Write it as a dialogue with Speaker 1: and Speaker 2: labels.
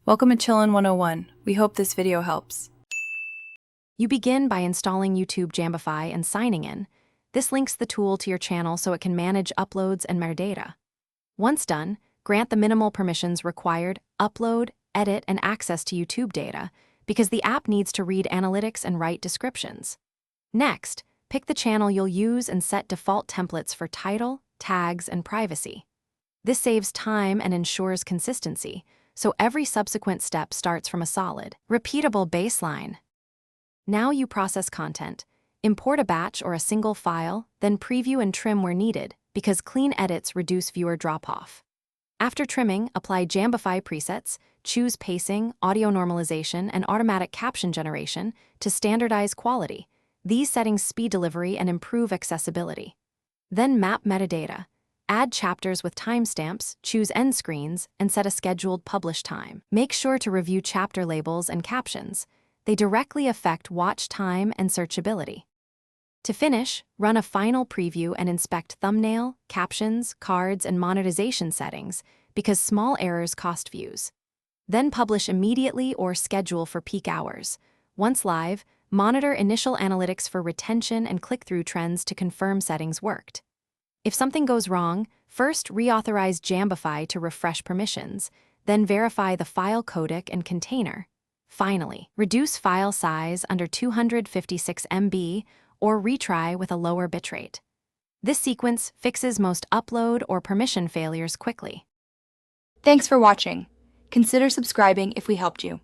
Speaker 1: Welcome to Chillin' 101. We hope this video helps.
Speaker 2: You begin by installing YouTube Jambofy and signing in. This links the tool to your channel so it can manage uploads and metadata. Once done, grant the minimal permissions required: upload, edit, and access to YouTube data, because the app needs to read analytics and write descriptions. Next, pick the channel you'll use and set default templates for title, tags, and privacy. This saves time and ensures consistency, so every subsequent step starts from a solid, repeatable baseline. Now you process content. Import a batch or a single file, then preview and trim where needed, because clean edits reduce viewer drop-off. After trimming, apply Jambofy presets, choose pacing, audio normalization, and automatic caption generation to standardize quality. These settings speed delivery and improve accessibility. Then map metadata. Add chapters with timestamps, choose end screens, and set a scheduled publish time. Make sure to review chapter labels and captions. They directly affect watch time and searchability. To finish, run a final preview and inspect thumbnail, captions, cards, and monetization settings, because small errors cost views. Then publish immediately or schedule for peak hours. Once live, monitor initial analytics for retention and click-through trends to confirm settings worked. If something goes wrong, first reauthorize Jambofy to refresh permissions, then verify the file codec and container. Finally, reduce file size under 256 MB or retry with a lower bitrate. This sequence fixes most upload or permission failures quickly.
Speaker 3: Thanks for watching. Consider subscribing if we helped you.